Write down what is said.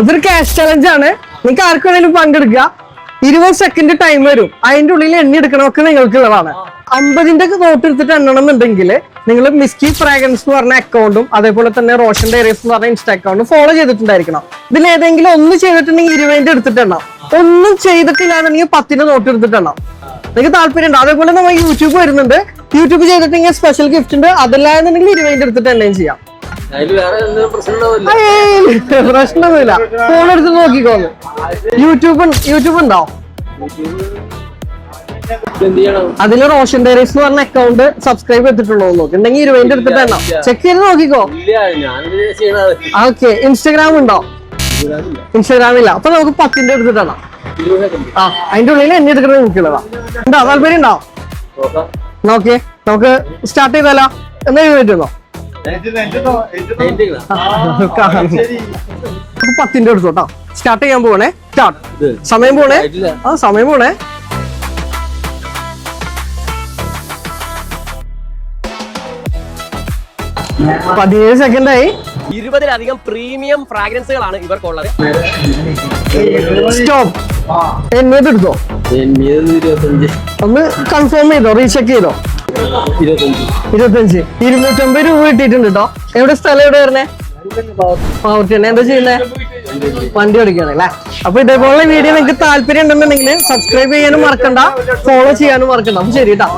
ഇതൊരു cash challenge ആണ്. നിങ്ങൾക്ക് ആർക്ക് വേണേലും പങ്കെടുക്കുക. 20 സെക്കൻഡ് ടൈം വരും. അതിന്റെ ഉള്ളിൽ എണ്ണി എടുക്കണമൊക്കെ നിങ്ങൾക്കുള്ളതാണ്. 50ന്റെ നോട്ട് എടുത്തിട്ട് എണ്ണണം എന്നുണ്ടെങ്കിൽ നിങ്ങൾ മിസ്കി ഫ്രാഗ്രൻസ് എന്ന് പറഞ്ഞ അക്കൗണ്ടും അതേപോലെ തന്നെ റോഷൻ ഡയറീസ് എന്ന് പറഞ്ഞ ഇൻസ്റ്റാ അക്കൗണ്ടും ഫോളോ ചെയ്തിട്ടുണ്ടായിരിക്കണം. ഇതിൽ ഏതെങ്കിലും ഒന്ന് ചെയ്തിട്ടുണ്ടെങ്കിൽ 20ന്റെ എടുത്തിട്ട് എണ്ണാം. ഒന്നും ചെയ്തിട്ടില്ലാന്നുണ്ടെങ്കിൽ 10ന്റെ നോട്ട് എടുത്തിട്ട് എണ്ണാം. നിങ്ങൾക്ക് താല്പര്യം ഉണ്ട്. അതേപോലെ നമ്മൾ യൂട്യൂബ് വരുന്നുണ്ട്. യൂട്യൂബ് ചെയ്തിട്ടുണ്ടെങ്കിൽ സ്പെഷ്യൽ ഗിഫ്റ്റ് ഉണ്ട്. അതല്ലാന്നുണ്ടെങ്കിൽ 20ന്റെ എടുത്തിട്ട് എണ്ണയും ചെയ്യാം. പ്രശ്നമൊന്നുമില്ല. ഫോൺ എടുത്ത് നോക്കിക്കോന്ന്. യൂട്യൂബ് ഉണ്ടോ? അതില് റോഷൻ ഡയറീസ് എന്ന് പറഞ്ഞ അക്കൗണ്ട് സബ്സ്ക്രൈബ് ചെയ്തിട്ടുള്ളൂ. നോക്കുന്നുണ്ടെങ്കിൽ 20ന്റെ എടുത്തിട്ട് എണ്ണാം. ചെക്ക് ചെയ്ത് നോക്കിക്കോ. ഓക്കെ. ഇൻസ്റ്റാഗ്രാം ഉണ്ടോ? ഇൻസ്റ്റാഗ്രാം ഇല്ല. അപ്പൊ നമുക്ക് 10ന്റെ എടുത്തിട്ട് എണ്ണാം. അതിന്റെ ഉള്ളിൽ എണ്ണി എടുക്കുന്നത് നിൽക്കുള്ളതാ. ഉണ്ടോ? താല്പര്യം ഉണ്ടോ? നോക്കിയേ, നമുക്ക് സ്റ്റാർട്ട് ചെയ്താലോ? എന്നാ പറ്റുന്നോ? 10ന്റെ എടുത്തോട്ടോ. സ്റ്റാർട്ട് ചെയ്യാൻ പോണേ. സ്റ്റാർട്ട്. സമയം പോണേ. സമയം പോണേ. പതിനേഴ് സെക്കൻഡായി. 20-ലധികം പ്രീമിയം ഫ്രാഗ്രൻസുകളാണ് ഇവർക്കുള്ളത്. സ്റ്റോപ്പ്. എന്നേത് എടുത്തോ? ഒന്ന് കൺഫേം ചെയ്തോ? റീചെക്ക് ചെയ്തോ? 25. 250 രൂപ കിട്ടിയിട്ടുണ്ട് കേട്ടോ. എവിടെ സ്ഥലം എവിടെ വരണേ? പാവർട്ടി തന്നെ. എന്താ ചെയ്യുന്നേ? വണ്ടി ഓടിക്കുകയാണല്ലേ. അപ്പൊ ഇതേപോലെ വീഡിയോ നിങ്ങൾക്ക് താല്പര്യം ഉണ്ടെന്നുണ്ടെങ്കിൽ സബ്സ്ക്രൈബ് ചെയ്യാനും മറക്കണ്ട, ഫോളോ ചെയ്യാനും മറക്കണ്ട. അപ്പൊ ശരി കേട്ടോ.